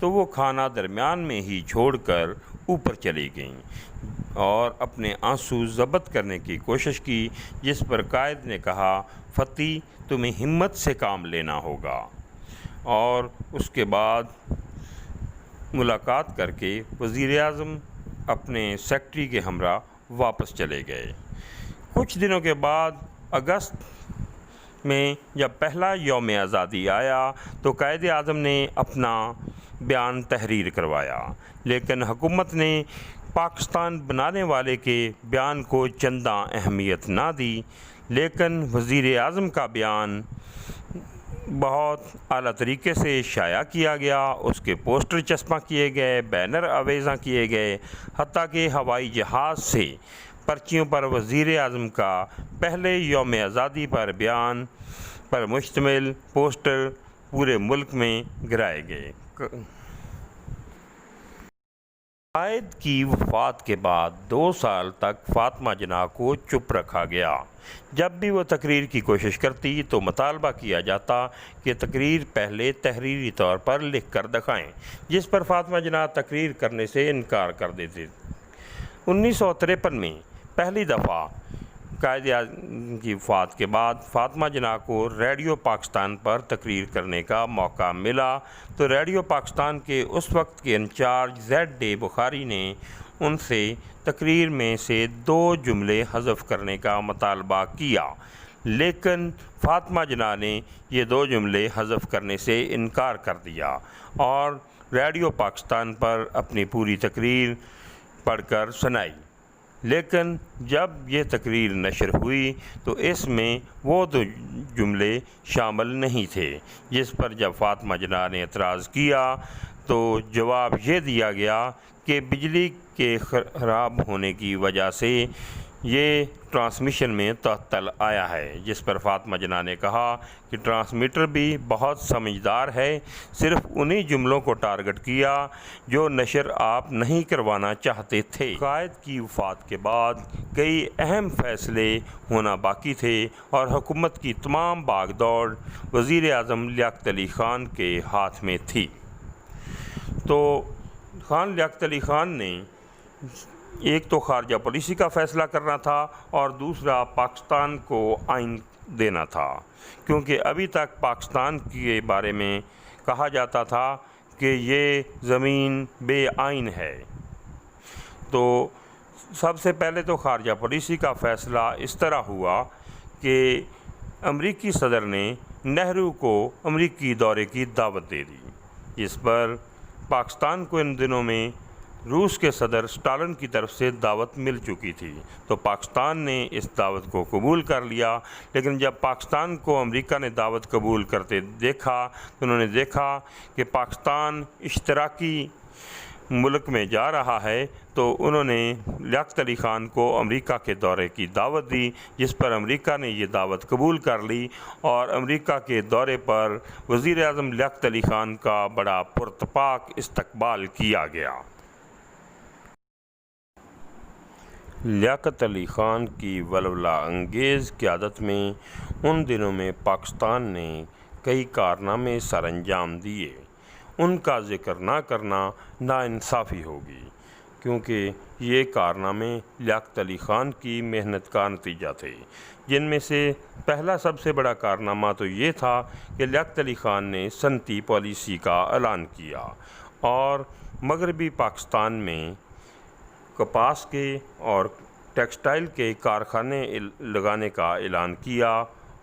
تو وہ کھانا درمیان میں ہی چھوڑ کر اوپر چلی گئیں اور اپنے آنسو ضبط کرنے کی کوشش کی، جس پر قائد نے کہا، فتح تمہیں ہمت سے کام لینا ہوگا، اور اس کے بعد ملاقات کر کے وزیر اعظم اپنے سیکرٹری کے ہمراہ واپس چلے گئے۔ کچھ دنوں کے بعد اگست میں جب پہلا یوم آزادی آیا تو قائد اعظم نے اپنا بیان تحریر کروایا، لیکن حکومت نے پاکستان بنانے والے کے بیان کو چنداں اہمیت نہ دی، لیکن وزیر اعظم کا بیان بہت اعلیٰ طریقے سے شائع کیا گیا، اس کے پوسٹر چسپاں کیے گئے، بینر آویزاں کیے گئے، حتیٰ کہ ہوائی جہاز سے پرچیوں پر وزیر اعظم کا پہلے یوم آزادی پر بیان پر مشتمل پوسٹر پورے ملک میں گرائے گئے۔ قائد کی وفات کے بعد 2 سال تک فاطمہ جناح کو چپ رکھا گیا۔ جب بھی وہ تقریر کی کوشش کرتی تو مطالبہ کیا جاتا کہ تقریر پہلے تحریری طور پر لکھ کر دکھائیں، جس پر فاطمہ جناح تقریر کرنے سے انکار کر دیتے۔ 1953 میں پہلی دفعہ قائد اعظم کی وفات کے بعد فاطمہ جناح کو ریڈیو پاکستان پر تقریر کرنے کا موقع ملا تو ریڈیو پاکستان کے اس وقت کے انچارج زیڈ اے بخاری نے ان سے تقریر میں سے 2 جملے حذف کرنے کا مطالبہ کیا، لیکن فاطمہ جناح نے یہ 2 جملے حذف کرنے سے انکار کر دیا اور ریڈیو پاکستان پر اپنی پوری تقریر پڑھ کر سنائی۔ لیکن جب یہ تقریر نشر ہوئی تو اس میں وہ 2 جملے شامل نہیں تھے، جس پر جب فاطمہ جناح نے اعتراض کیا تو جواب یہ دیا گیا کہ بجلی کے خراب ہونے کی وجہ سے یہ ٹرانسمیشن میں تعطل آیا ہے، جس پر فاطمہ جناح نے کہا کہ ٹرانسمیٹر بھی بہت سمجھدار ہے، صرف انہی جملوں کو ٹارگٹ کیا جو نشر آپ نہیں کروانا چاہتے تھے۔ قائد کی وفات کے بعد کئی اہم فیصلے ہونا باقی تھے اور حکومت کی تمام بھاگ دوڑ وزیر اعظم لیاقت علی خان کے ہاتھ میں تھی۔ تو خان لیاقت علی خان نے ایک تو خارجہ پالیسی کا فیصلہ کرنا تھا اور دوسرا پاکستان کو آئین دینا تھا، کیونکہ ابھی تک پاکستان کے بارے میں کہا جاتا تھا کہ یہ زمین بے آئین ہے۔ تو سب سے پہلے تو خارجہ پالیسی کا فیصلہ اس طرح ہوا کہ امریکی صدر نے نہرو کو امریکی دورے کی دعوت دے دی، جس پر پاکستان کو ان دنوں میں روس کے صدر اسٹالن کی طرف سے دعوت مل چکی تھی، تو پاکستان نے اس دعوت کو قبول کر لیا۔ لیکن جب پاکستان کو امریکہ نے دعوت قبول کرتے دیکھا تو انہوں نے دیکھا کہ پاکستان اشتراکی ملک میں جا رہا ہے، تو انہوں نے لیاقت علی خان کو امریکہ کے دورے کی دعوت دی، جس پر امریکہ نے یہ دعوت قبول کر لی اور امریکہ کے دورے پر وزیر اعظم لیاقت علی خان کا بڑا پرتپاک استقبال کیا گیا۔ لیاقت علی خان کی ولولہ انگیز قیادت میں ان دنوں میں پاکستان نے کئی کارنامے سر انجام دیے۔ ان کا ذکر نہ کرنا ناانصافی ہوگی، کیونکہ یہ کارنامے لیاقت علی خان کی محنت کا نتیجہ تھے، جن میں سے پہلا سب سے بڑا کارنامہ تو یہ تھا کہ لیاقت علی خان نے صنعتی پالیسی کا اعلان کیا اور مغربی پاکستان میں کپاس کے اور ٹیکسٹائل کے کارخانے لگانے کا اعلان کیا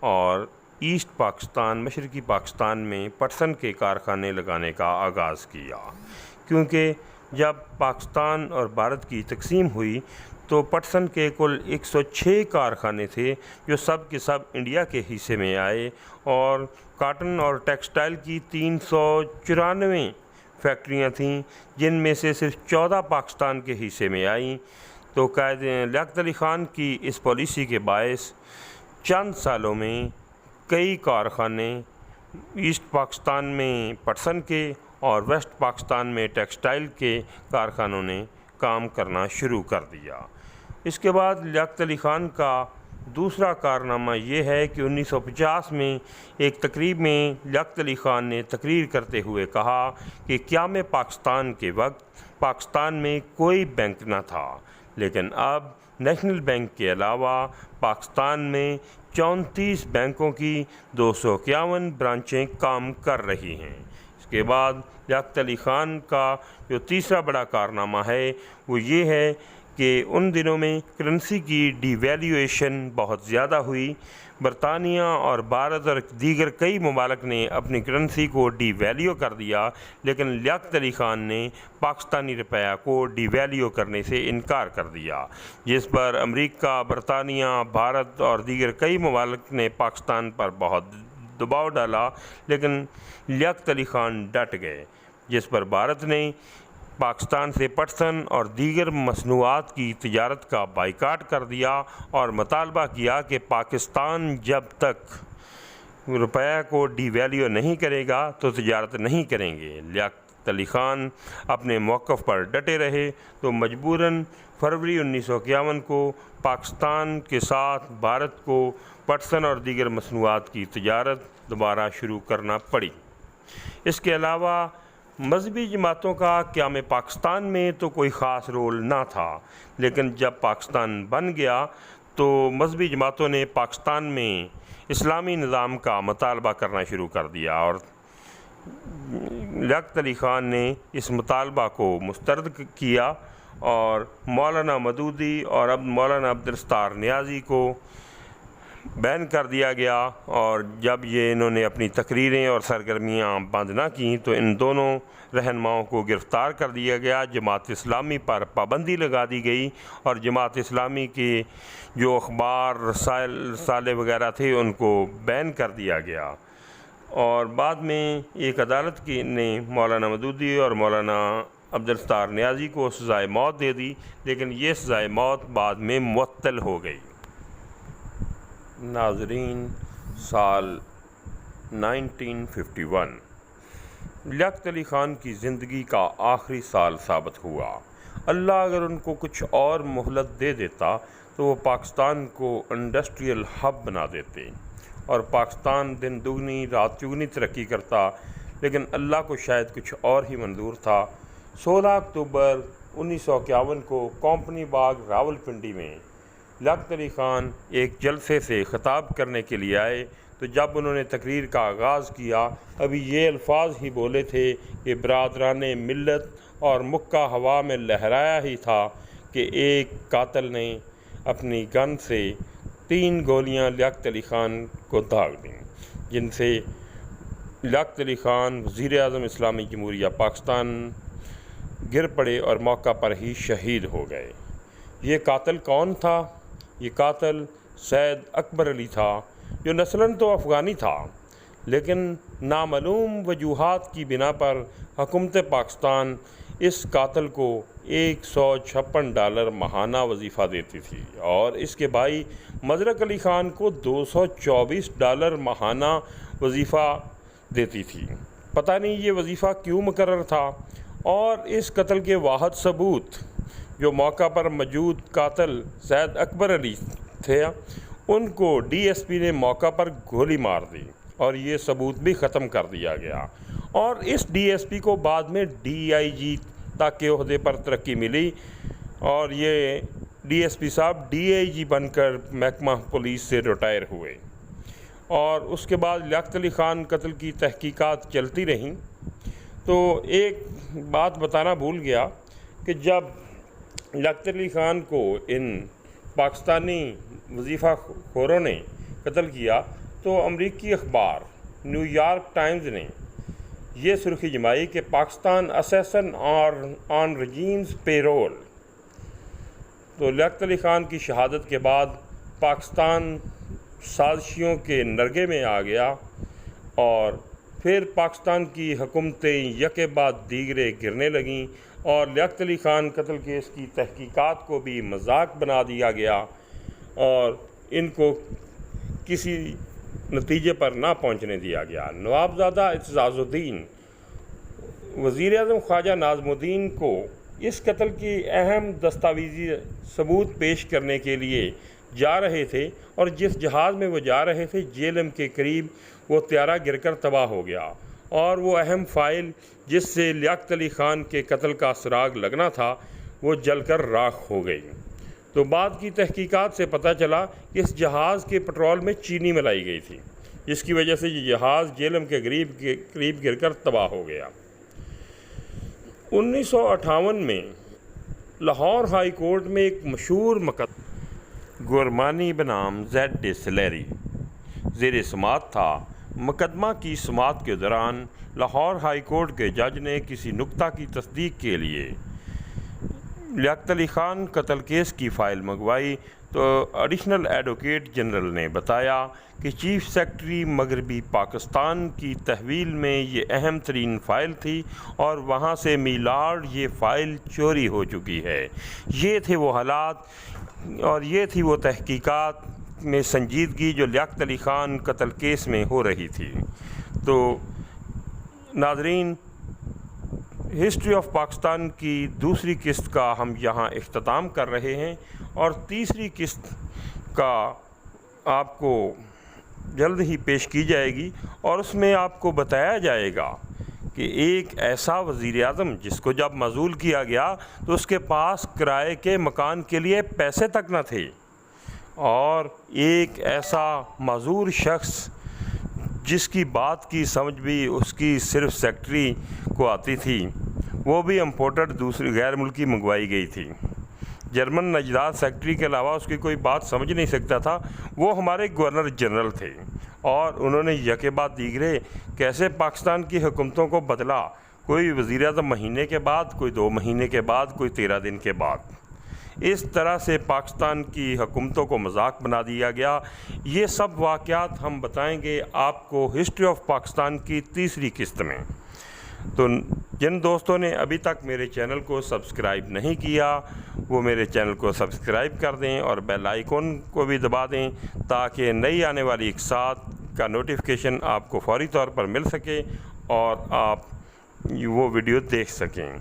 اور ایسٹ پاکستان مشرقی پاکستان میں پٹسن کے کارخانے لگانے کا آغاز کیا، کیونکہ جب پاکستان اور بھارت کی تقسیم ہوئی تو پٹسن کے کل 106 کارخانے تھے جو سب کے سب انڈیا کے حصے میں آئے، اور کاٹن اور ٹیکسٹائل کی 394 فیکٹریاں تھیں، جن میں سے صرف 14 پاکستان کے حصے میں آئیں۔ تو قائد لیاقت علی خان کی اس پالیسی کے باعث چند سالوں میں کئی کارخانے ایسٹ پاکستان میں پٹسن کے اور ویسٹ پاکستان میں ٹیکسٹائل کے کارخانوں نے کام کرنا شروع کر دیا۔ اس کے بعد لیاقت علی خان کا دوسرا کارنامہ یہ ہے کہ 1950 میں ایک تقریب میں لیاقت علی خان نے تقریر کرتے ہوئے کہا کہ قیام پاکستان کے وقت پاکستان میں کوئی بینک نہ تھا، لیکن اب نیشنل بینک کے علاوہ پاکستان میں 34 بینکوں کی 251 برانچیں کام کر رہی ہیں۔ اس کے بعد لیاقت علی خان کا جو تیسرا بڑا کارنامہ ہے وہ یہ ہے کہ ان دنوں میں کرنسی کی ڈی ویلیویشن بہت زیادہ ہوئی۔ برطانیہ اور بھارت اور دیگر کئی ممالک نے اپنی کرنسی کو ڈی ویلیو کر دیا، لیکن لیاقت علی خان نے پاکستانی روپیہ کو ڈی ویلیو کرنے سے انکار کر دیا، جس پر امریکہ، برطانیہ، بھارت اور دیگر کئی ممالک نے پاکستان پر بہت دباؤ ڈالا، لیکن لیاقت علی خان ڈٹ گئے، جس پر بھارت نے پاکستان سے پٹسن اور دیگر مصنوعات کی تجارت کا بائیکاٹ کر دیا اور مطالبہ کیا کہ پاکستان جب تک روپیہ کو ڈی ویلیو نہیں کرے گا تو تجارت نہیں کریں گے۔ لیاقت علی خان اپنے موقف پر ڈٹے رہے تو مجبوراً فروری 1951 کو پاکستان کے ساتھ بھارت کو پٹسن اور دیگر مصنوعات کی تجارت دوبارہ شروع کرنا پڑی۔ اس کے علاوہ مذہبی جماعتوں کا قیام پاکستان میں تو کوئی خاص رول نہ تھا، لیکن جب پاکستان بن گیا تو مذہبی جماعتوں نے پاکستان میں اسلامی نظام کا مطالبہ کرنا شروع کر دیا، اور لیاقت علی خان نے اس مطالبہ کو مسترد کیا اور مولانا مودودی اور اب مولانا عبدالستار نیازی کو بین کر دیا گیا، اور جب یہ انہوں نے اپنی تقریریں اور سرگرمیاں بند نہ کیں تو ان دونوں رہنماؤں کو گرفتار کر دیا گیا۔ جماعت اسلامی پر پابندی لگا دی گئی اور جماعت اسلامی کے جو اخبار، رسالے وغیرہ تھے ان کو بین کر دیا گیا، اور بعد میں ایک عدالت نے مولانا مودودی اور مولانا عبدالستار نیازی کو سزائے موت دے دی، لیکن یہ سزائے موت بعد میں معطل ہو گئی۔ ناظرین، سال 1951 لیاقت علی خان کی زندگی کا آخری سال ثابت ہوا۔ اللہ اگر ان کو کچھ اور مہلت دے دیتا تو وہ پاکستان کو انڈسٹریل ہب بنا دیتے اور پاکستان دن دگنی رات چگنی ترقی کرتا، لیکن اللہ کو شاید کچھ اور ہی منظور تھا۔ 16 اکتوبر 1951 کو کمپنی باغ راولپنڈی میں لیاقت علی خان ایک جلسے سے خطاب کرنے کے لیے آئے تو جب انہوں نے تقریر کا آغاز کیا ابھی یہ الفاظ ہی بولے تھے کہ برادران ملت، اور مکہ ہوا میں لہرایا ہی تھا کہ ایک قاتل نے اپنی گن سے 3 گولیاں لیاقت علی خان کو داغ دیں، جن سے لیاقت علی خان وزیر اعظم اسلامی جمہوریہ پاکستان گر پڑے اور موقع پر ہی شہید ہو گئے۔ یہ قاتل کون تھا؟ یہ قاتل سید اکبر علی تھا، جو نسلاً تو افغانی تھا، لیکن نامعلوم وجوہات کی بنا پر حکومت پاکستان اس قاتل کو $156 ماہانہ وظیفہ دیتی تھی، اور اس کے بھائی مظرق علی خان کو $224 ماہانہ وظیفہ دیتی تھی۔ پتہ نہیں یہ وظیفہ کیوں مقرر تھا، اور اس قتل کے واحد ثبوت جو موقع پر موجود قاتل سید اکبر علی تھے ان کو ڈی ایس پی نے موقع پر گولی مار دی اور یہ ثبوت بھی ختم کر دیا گیا، اور اس ڈی ایس پی کو بعد میں ڈی آئی جی تک کے عہدے پر ترقی ملی، اور یہ ڈی ایس پی صاحب ڈی آئی جی بن کر محکمہ پولیس سے ریٹائر ہوئے۔ اور اس کے بعد لیاقت علی خان قتل کی تحقیقات چلتی رہیں، تو ایک بات بتانا بھول گیا کہ جب لیاقت علی خان کو ان پاکستانی وظیفہ خوروں نے قتل کیا تو امریکی اخبار نیو یارک ٹائمز نے یہ سرخی جمائی کہ پاکستان اسیسن آن ریجیمز پے رول۔ تو لیاقت علی خان کی شہادت کے بعد پاکستان سازشیوں کے نرگے میں آ گیا، اور پھر پاکستان کی حکومتیں یکے بعد دیگرے گرنے لگیں، اور لیاقت علی خان قتل کیس کی تحقیقات کو بھی مذاق بنا دیا گیا اور ان کو کسی نتیجے پر نہ پہنچنے دیا گیا۔ نوابزادہ اعتزاز الدین وزیر اعظم خواجہ ناظم الدین کو اس قتل کی اہم دستاویزی ثبوت پیش کرنے کے لیے جا رہے تھے اور جس جہاز میں وہ جا رہے تھے جیہلم کے قریب وہ طیارہ گر کر تباہ ہو گیا اور وہ اہم فائل جس سے لیاقت علی خان کے قتل کا سراغ لگنا تھا وہ جل کر راکھ ہو گئی۔ تو بعد کی تحقیقات سے پتہ چلا کہ اس جہاز کے پٹرول میں چینی ملائی گئی تھی، جس کی وجہ سے یہ جہاز جیہلم کے قریب گر کر تباہ ہو گیا۔ 1958 میں لاہور ہائی کورٹ میں ایک مشہور مقدمہ گورمانی بنام زیڈ ڈے سلیری زیر سماعت تھا۔ مقدمہ کی سماعت کے دوران لاہور ہائی کورٹ کے جج نے کسی نکتہ کی تصدیق کے لیے لیاقت علی خان قتل کیس کی فائل منگوائی تو ایڈیشنل ایڈوکیٹ جنرل نے بتایا کہ چیف سیکرٹری مغربی پاکستان کی تحویل میں یہ اہم ترین فائل تھی اور وہاں سے میلارڈ یہ فائل چوری ہو چکی ہے۔ یہ تھے وہ حالات اور یہ تھی وہ تحقیقات میں سنجیدگی جو لیاقت علی خان قتل کیس میں ہو رہی تھی۔ تو ناظرین، ہسٹری آف پاکستان کی دوسری قسط کا ہم یہاں اختتام کر رہے ہیں اور تیسری قسط کا آپ کو جلد ہی پیش کی جائے گی اور اس میں آپ کو بتایا جائے گا کہ ایک ایسا وزیر اعظم جس کو جب معزول کیا گیا تو اس کے پاس کرائے کے مکان کے لیے پیسے تک نہ تھے، اور ایک ایسا معذور شخص جس کی بات کی سمجھ بھی اس کی صرف سیکرٹری کو آتی تھی، وہ بھی امپورٹڈ دوسری غیر ملکی منگوائی گئی تھی۔ جرمن نجداد سیکرٹری کے علاوہ اس کی کوئی بات سمجھ نہیں سکتا تھا، وہ ہمارے گورنر جنرل تھے اور انہوں نے یکے بعد دیگرے کیسے پاکستان کی حکومتوں کو بدلا، کوئی وزیر اعظم مہینے کے بعد، کوئی 2 مہینے کے بعد، کوئی 13 دن کے بعد۔ اس طرح سے پاکستان کی حکومتوں کو مذاق بنا دیا گیا۔ یہ سب واقعات ہم بتائیں گے آپ کو ہسٹری آف پاکستان کی تیسری قسط میں۔ تو جن دوستوں نے ابھی تک میرے چینل کو سبسکرائب نہیں کیا وہ میرے چینل کو سبسکرائب کر دیں اور بیل آئیکن کو بھی دبا دیں تاکہ نئی آنے والی اقساط کا نوٹیفیکیشن آپ کو فوری طور پر مل سکے اور آپ وہ ویڈیو دیکھ سکیں۔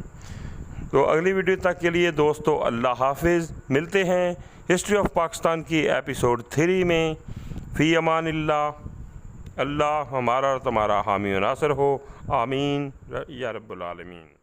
تو اگلی ویڈیو تک کے لیے دوستو اللہ حافظ۔ ملتے ہیں ہسٹری آف پاکستان کی ایپیسوڈ 3 میں۔ فی امان اللہ۔ اللہ ہمارا اور تمہارا حامی و ناصر ہو، آمین یا رب العالمین۔